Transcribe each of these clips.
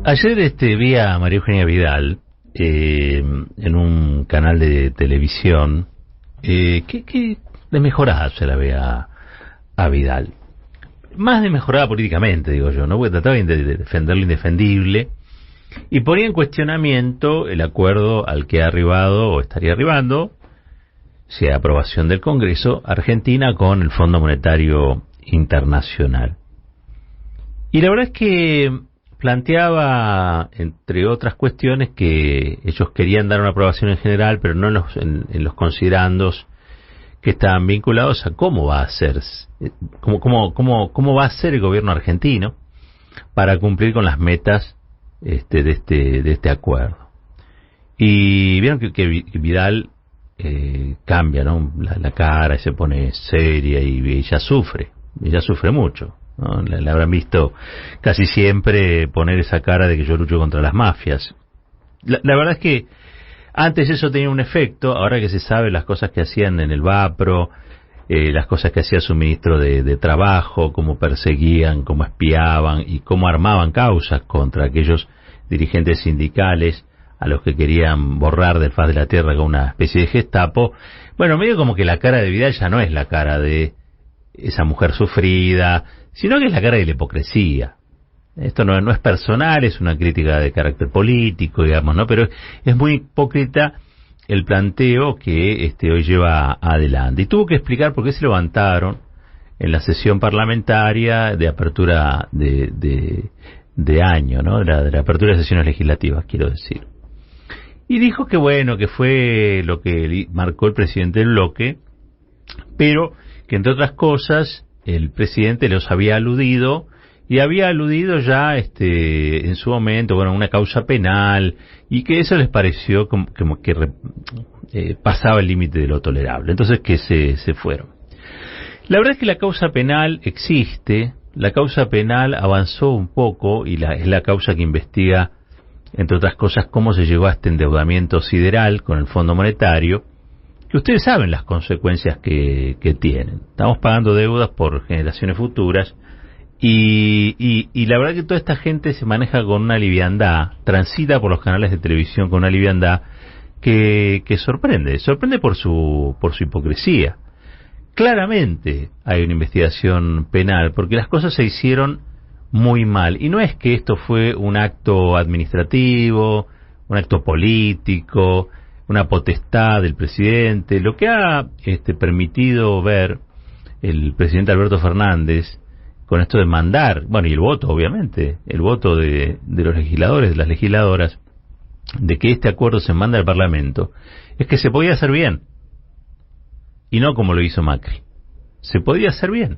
Ayer vi a María Eugenia Vidal en un canal de televisión. ¿Qué de mejorada se la ve a Vidal? Más de mejorada políticamente, digo yo, ¿no? Porque trataba de defender lo indefendible y ponía en cuestionamiento el acuerdo al que ha arribado o estaría arribando, si hay aprobación del Congreso, Argentina con el Fondo Monetario Internacional. Y la verdad es que planteaba, entre otras cuestiones, que ellos querían dar una aprobación en general, pero no en los considerandos que estaban vinculados a cómo va a ser, cómo va a ser el gobierno argentino para cumplir con las metas de este acuerdo. Y vieron que Vidal cambia, ¿no? La cara, y se pone seria y ella sufre mucho, ¿no? La habrán visto casi siempre poner esa cara de que yo lucho contra las mafias. La verdad es que antes eso tenía un efecto, ahora que se sabe las cosas que hacían en el Vapro, las cosas que hacía su ministro de Trabajo, cómo perseguían, cómo espiaban y cómo armaban causas contra aquellos dirigentes sindicales a los que querían borrar del faz de la tierra con una especie de Gestapo. Bueno, medio como que la cara de Vidal ya no es la cara de esa mujer sufrida, sino que es la cara de la hipocresía. Esto no es personal, es una crítica de carácter político, digamos, ¿no? Pero es muy hipócrita el planteo que hoy lleva adelante. Y tuvo que explicar por qué se levantaron en la sesión parlamentaria de apertura de año, ¿no? De la apertura de sesiones legislativas, quiero decir. Y dijo que bueno, que fue lo que marcó el presidente del bloque, pero que entre otras cosas el presidente los había aludido, y había aludido ya en su momento, bueno, una causa penal, y que eso les pareció como que pasaba el límite de lo tolerable. Entonces que se fueron. La verdad es que la causa penal existe, la causa penal avanzó un poco, y es la causa que investiga, entre otras cosas, cómo se llegó a este endeudamiento sideral con el Fondo Monetario, que ustedes saben las consecuencias que tienen. Estamos pagando deudas por generaciones futuras, y la verdad que toda esta gente se maneja con una liviandad, transita por los canales de televisión con una liviandad que sorprende por su hipocresía. Claramente hay una investigación penal, porque las cosas se hicieron muy mal, y no es que esto fue un acto administrativo, un acto político, una potestad del presidente. Lo que ha permitido ver el presidente Alberto Fernández con esto de mandar, bueno, y el voto, obviamente, el voto de los legisladores, de las legisladoras, de que este acuerdo se manda al Parlamento, es que se podía hacer bien, y no como lo hizo Macri. Se podía hacer bien,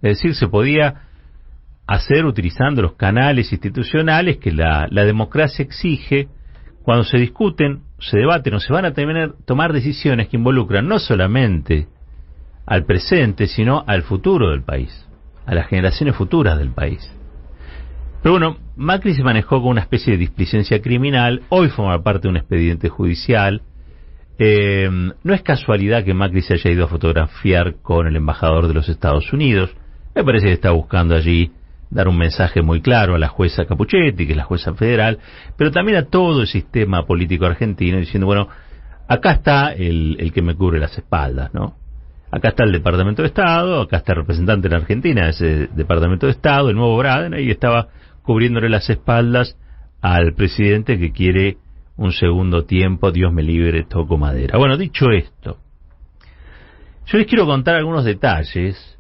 es decir, se podía hacer utilizando los canales institucionales que la democracia exige cuando se discuten, se debaten o se van a tomar decisiones que involucran no solamente al presente, sino al futuro del país, a las generaciones futuras del país. Pero bueno, Macri se manejó con una especie de displicencia criminal, hoy forma parte de un expediente judicial. No es casualidad que Macri se haya ido a fotografiar con el embajador de los Estados Unidos. Me parece que está buscando allí dar un mensaje muy claro a la jueza Capuchetti, que es la jueza federal, pero también a todo el sistema político argentino, diciendo, bueno, acá está el que me cubre las espaldas, ¿no? Acá está el Departamento de Estado, acá está el representante en Argentina de ese Departamento de Estado, el nuevo Braden, ahí estaba cubriéndole las espaldas al presidente que quiere un segundo tiempo, Dios me libre, toco madera. Bueno, dicho esto, yo les quiero contar algunos detalles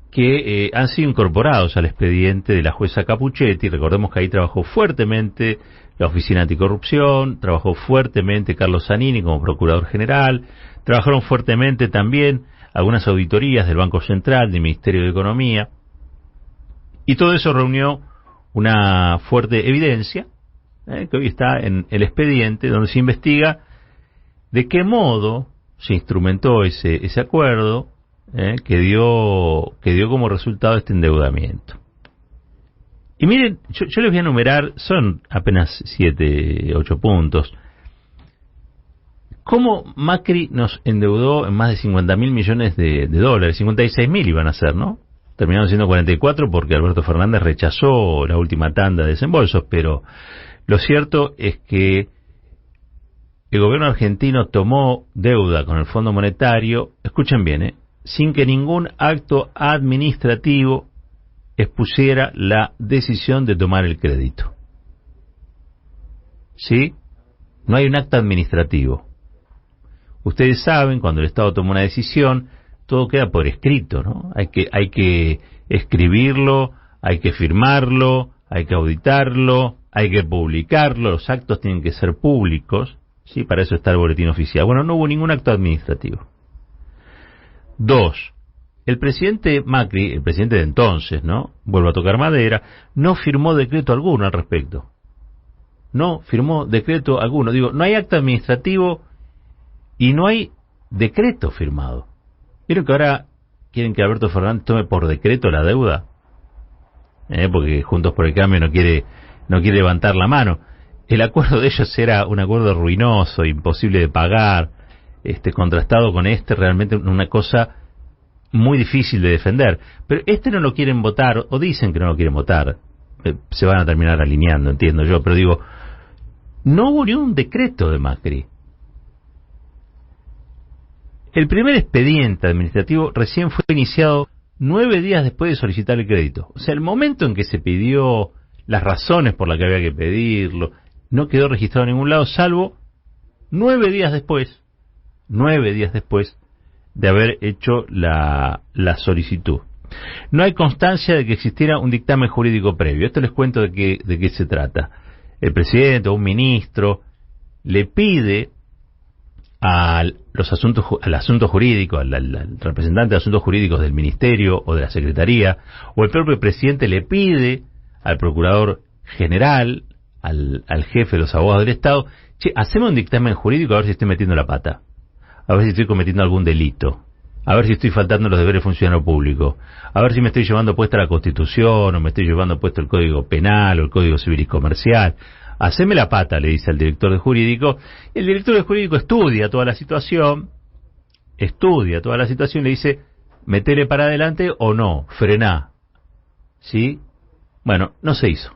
que han sido incorporados al expediente de la jueza Capuchetti. Recordemos que ahí trabajó fuertemente la Oficina Anticorrupción, trabajó fuertemente Carlos Zanini como Procurador General, trabajaron fuertemente también algunas auditorías del Banco Central, del Ministerio de Economía, y todo eso reunió una fuerte evidencia, que hoy está en el expediente, donde se investiga de qué modo se instrumentó ese acuerdo, que dio como resultado este endeudamiento. Y miren, yo les voy a enumerar, son apenas 7, 8 puntos. ¿Cómo Macri nos endeudó en más de 50.000 millones de dólares? 56.000 iban a ser, ¿no? terminaron siendo 44 porque Alberto Fernández rechazó la última tanda de desembolsos, pero lo cierto es que el gobierno argentino tomó deuda con el Fondo Monetario, escuchen bien, sin que ningún acto administrativo expusiera la decisión de tomar el crédito. ¿Sí? No hay un acto administrativo. Ustedes saben, cuando el Estado toma una decisión, todo queda por escrito, ¿no? Hay que escribirlo, hay que firmarlo, hay que auditarlo, hay que publicarlo, los actos tienen que ser públicos, ¿sí? Para eso está el boletín oficial. Bueno, no hubo ningún acto administrativo. 2. El presidente Macri, el presidente de entonces, ¿no? Vuelvo a tocar madera, no firmó decreto alguno al respecto. No firmó decreto alguno. Digo, no hay acto administrativo y no hay decreto firmado. ¿Vieron que ahora quieren que Alberto Fernández tome por decreto la deuda? Porque Juntos por el Cambio no quiere levantar la mano. El acuerdo de ellos era un acuerdo ruinoso, imposible de pagar, contrastado con realmente una cosa muy difícil de defender. Pero no lo quieren votar, o dicen que no lo quieren votar. Se van a terminar alineando, entiendo yo, pero digo, no hubo ni un decreto de Macri. El primer expediente administrativo recién fue iniciado 9 días después de solicitar el crédito. O sea, el momento en que se pidió, las razones por las que había que pedirlo, no quedó registrado en ningún lado, salvo 9 días después de haber hecho la solicitud. No hay constancia de que existiera un dictamen jurídico previo. Esto les cuento de qué se trata. El presidente o un ministro le pide al asunto jurídico, al representante de asuntos jurídicos del ministerio o de la secretaría, o el propio presidente le pide al procurador general, al jefe de los abogados del Estado, che, haceme un dictamen jurídico a ver si estoy metiendo la pata, a ver si estoy cometiendo algún delito, a ver si estoy faltando los deberes de funcionario público, a ver si me estoy llevando puesta la Constitución, o me estoy llevando puesto el Código Penal o el Código Civil y Comercial. Haceme la pata, le dice al director de jurídico. El director de jurídico estudia toda la situación, le dice, metele para adelante o no, frená. ¿Sí? Bueno, no se hizo.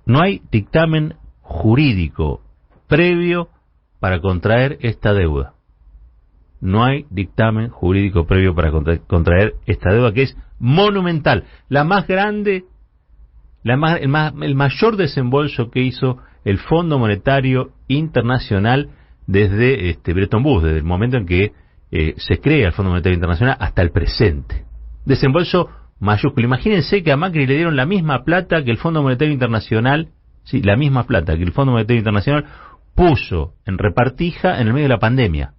No hay dictamen jurídico previo para contraer esta deuda. No hay dictamen jurídico previo para contraer esta deuda, que es monumental, la más grande, el mayor desembolso que hizo el Fondo Monetario Internacional desde Bretton Woods, desde el momento en que se crea el Fondo Monetario Internacional hasta el presente. Desembolso mayúsculo. Imagínense que a Macri le dieron la misma plata que el Fondo Monetario Internacional, sí, la misma plata que el Fondo Monetario Internacional puso en repartija en el medio de la pandemia.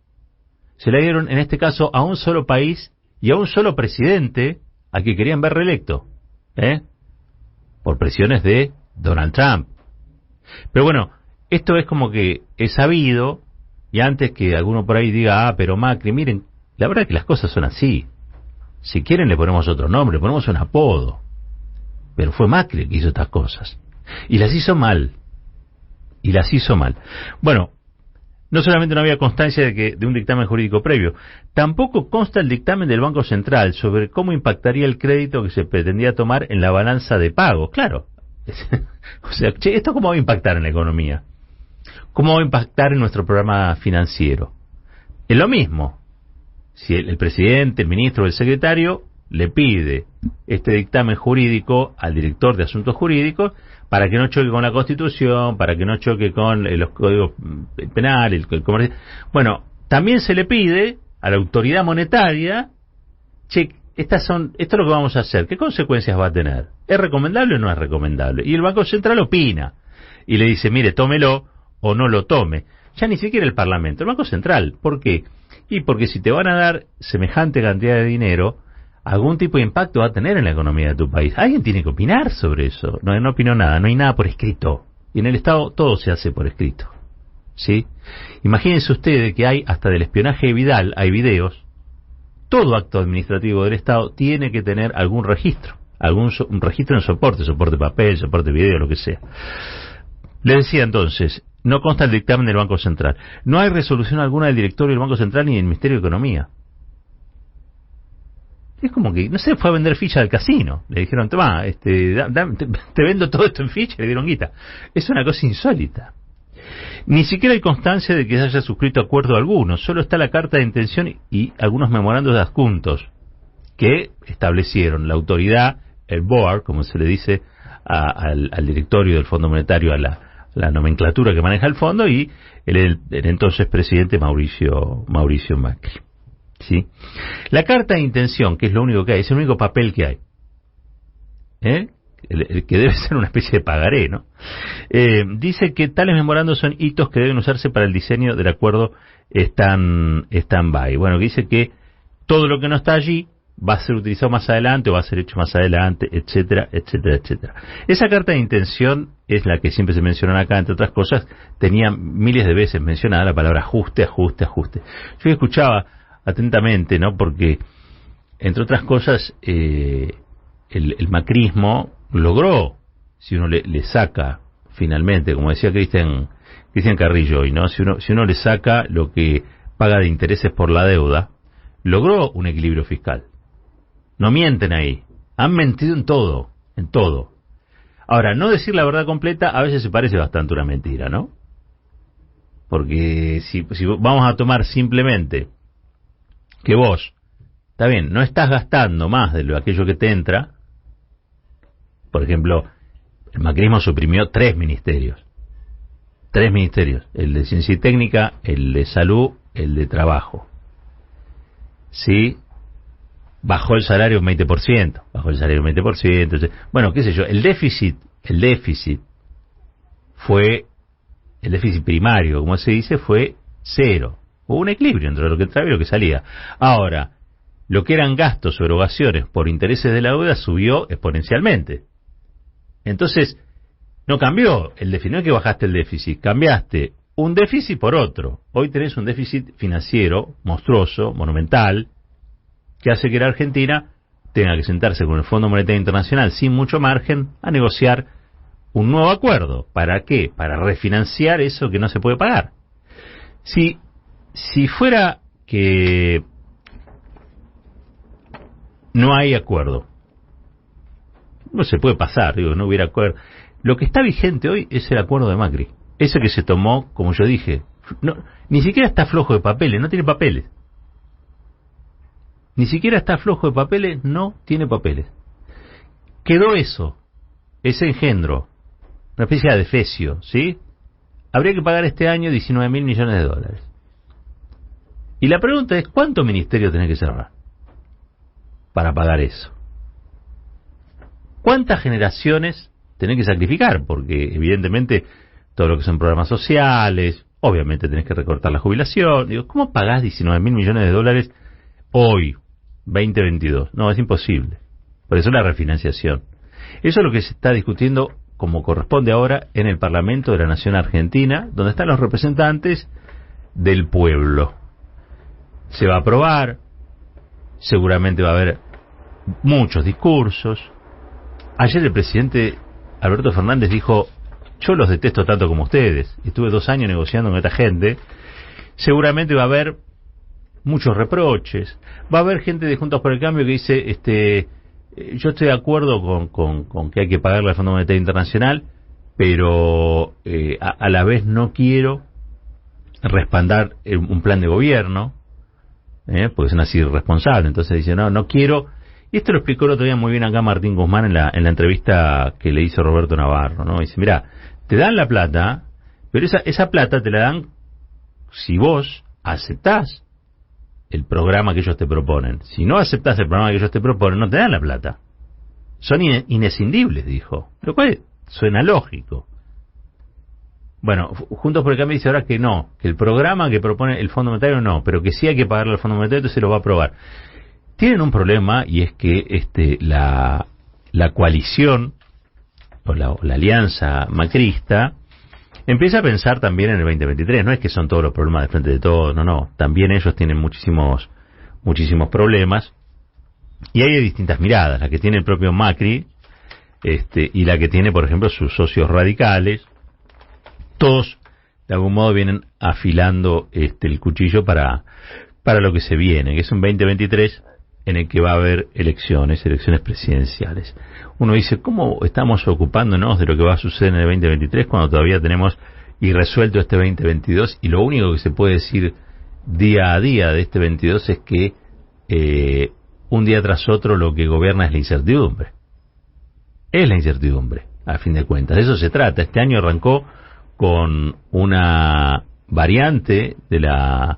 Se la dieron, en este caso, a un solo país y a un solo presidente al que querían ver reelecto, por presiones de Donald Trump. Pero bueno, esto es como que es sabido, y antes que alguno por ahí diga, pero Macri, miren, la verdad es que las cosas son así. Si quieren le ponemos otro nombre, ponemos un apodo. Pero fue Macri el que hizo estas cosas. Y las hizo mal. Bueno, no solamente no había constancia de un dictamen jurídico previo, tampoco consta el dictamen del Banco Central sobre cómo impactaría el crédito que se pretendía tomar en la balanza de pago. Claro. O sea, che, ¿esto cómo va a impactar en la economía? ¿Cómo va a impactar en nuestro programa financiero? Es lo mismo. Si el presidente, el ministro o el secretario le pide este dictamen jurídico al director de asuntos jurídicos para que no choque con la Constitución, para que no choque con los códigos penales, el comercio. Bueno, también se le pide a la autoridad monetaria, che, esto es lo que vamos a hacer, ¿qué consecuencias va a tener? ¿Es recomendable o no es recomendable? Y el Banco Central opina y le dice, mire, tómelo o no lo tome. Ya ni siquiera el Parlamento, el Banco Central. ¿Por qué? Y porque si te van a dar semejante cantidad de dinero, algún tipo de impacto va a tener en la economía de tu país. Alguien tiene que opinar sobre eso. No opinó nada, no hay nada por escrito. Y en el Estado todo se hace por escrito. ¿Sí? Imagínense ustedes que hay, hasta del espionaje de Vidal, hay videos. Todo acto administrativo del Estado tiene que tener algún registro. Un registro en soporte papel, soporte video, lo que sea. Les decía entonces, no consta el dictamen del Banco Central. No hay resolución alguna del directorio del Banco Central ni del Ministerio de Economía. Es como que, no sé, fue a vender ficha del casino. Le dijeron, toma, te vendo todo esto en ficha, le dieron guita. Es una cosa insólita. Ni siquiera hay constancia de que se haya suscrito acuerdo alguno, solo está la carta de intención y algunos memorandos de adjuntos que establecieron la autoridad, el board, como se le dice al directorio del Fondo Monetario, a la nomenclatura que maneja el fondo, y el entonces presidente Mauricio Macri. ¿Sí? La carta de intención, que es lo único que hay, es el único papel que hay, el que debe ser una especie de pagaré, ¿no? Dice que tales memorandos son hitos que deben usarse para el diseño del acuerdo stand-by. Bueno, que dice que todo lo que no está allí va a ser utilizado más adelante o va a ser hecho más adelante, etcétera, etcétera, etcétera. Esa carta de intención es la que siempre se menciona acá, entre otras cosas, tenía miles de veces mencionada la palabra ajuste. Yo escuchaba atentamente, ¿no? Porque, entre otras cosas, el macrismo logró, si uno le saca finalmente, como decía Cristian Carrillo hoy, ¿no? Si uno le saca lo que paga de intereses por la deuda, logró un equilibrio fiscal. No mienten ahí. Han mentido en todo. Ahora, no decir la verdad completa a veces se parece bastante a una mentira, ¿no? Porque si vamos a tomar simplemente que vos, está bien, no estás gastando más de aquello que te entra. Por ejemplo, el macrismo suprimió 3 ministerios. 3 ministerios. El de Ciencia y Técnica, el de Salud, el de Trabajo. ¿Sí? Bajó el salario un 20%. Bueno, qué sé yo, el déficit fue, el déficit primario, como se dice, fue 0. Hubo un equilibrio entre lo que entraba y lo que salía. Ahora, lo que eran gastos o erogaciones por intereses de la deuda subió exponencialmente. Entonces, no cambió el déficit, no es que bajaste el déficit, cambiaste un déficit por otro. Hoy tenés un déficit financiero monstruoso, monumental, que hace que la Argentina tenga que sentarse con el Fondo Monetario Internacional sin mucho margen a negociar un nuevo acuerdo. ¿Para qué? Para refinanciar eso que no se puede pagar. Si fuera que no hay acuerdo, no se puede pasar, no hubiera acuerdo. Lo que está vigente hoy es el acuerdo de Macri. Ese que se tomó, como yo dije, ni siquiera está flojo de papeles, no tiene papeles. Ni siquiera está flojo de papeles, no tiene papeles. Quedó eso, ese engendro, una especie de adefesio, ¿sí? Habría que pagar este año 19.000 millones de dólares. Y la pregunta es, ¿cuántos ministerios tenés que cerrar para pagar eso? ¿Cuántas generaciones tenés que sacrificar? Porque evidentemente todo lo que son programas sociales, obviamente tenés que recortar la jubilación. Digo, ¿cómo pagás 19.000 millones de dólares hoy, 2022? No, es imposible. Por eso la refinanciación. Eso es lo que se está discutiendo como corresponde ahora en el Parlamento de la Nación Argentina, donde están los representantes del pueblo. Se va a aprobar, seguramente va a haber muchos discursos. Ayer el presidente Alberto Fernández dijo, yo los detesto tanto como ustedes, estuve 2 años negociando con esta gente. Seguramente va a haber muchos reproches, va a haber gente de Juntos por el Cambio que dice, yo estoy de acuerdo con que hay que pagarle al Fondo Monetario Internacional, pero a la vez no quiero respaldar un plan de gobierno, porque son así irresponsables. Entonces dice, no quiero. Y esto lo explicó el otro día muy bien acá Martín Guzmán en la entrevista que le hizo Roberto Navarro, ¿no? Dice, mira, te dan la plata, pero esa plata te la dan si vos aceptás el programa que ellos te proponen. Si no aceptás el programa que ellos te proponen, no te dan la plata. Son inescindibles, dijo. Lo cual suena lógico. Bueno, Juntos por el Cambio dice ahora que no, que el programa que propone el Fondo Monetario no, pero que sí hay que pagarle al Fondo Monetario, entonces se lo va a aprobar. Tienen un problema, y es que la coalición o la alianza macrista empieza a pensar también en el 2023. No es que son todos los problemas de Frente de Todos, no. También ellos tienen muchísimos problemas, y hay distintas miradas, la que tiene el propio Macri y la que tiene, por ejemplo, sus socios radicales. Todos de algún modo vienen afilando el cuchillo para lo que se viene, que es un 2023 en el que va a haber elecciones presidenciales. Uno dice, ¿cómo estamos ocupándonos de lo que va a suceder en el 2023 cuando todavía tenemos irresuelto este 2022? Y lo único que se puede decir día a día de este 22 es que un día tras otro lo que gobierna es la incertidumbre. Es la incertidumbre, a fin de cuentas. De eso se trata. Este año arrancó con una variante de la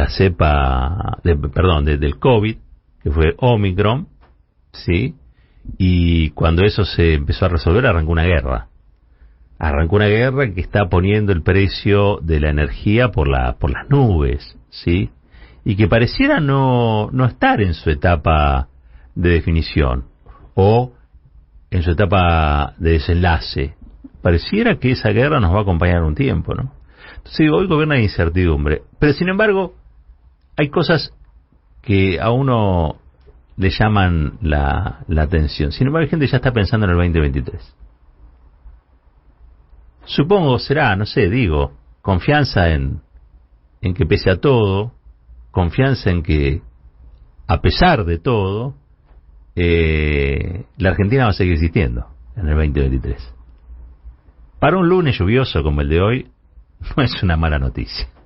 cepa, del COVID, que fue Omicron, ¿sí? Y cuando eso se empezó a resolver, arrancó una guerra. Arrancó una guerra que está poniendo el precio de la energía por las nubes, ¿sí? Y que pareciera no estar en su etapa de definición o en su etapa de desenlace. Pareciera que esa guerra nos va a acompañar un tiempo, ¿no? Entonces, hoy gobierna la incertidumbre. Pero, sin embargo, hay cosas que a uno le llaman la atención. Sin embargo, hay gente que ya está pensando en el 2023. Supongo será, no sé, confianza en que pese a todo, confianza en que, a pesar de todo, la Argentina va a seguir existiendo en el 2023. Para un lunes lluvioso como el de hoy, no es una mala noticia.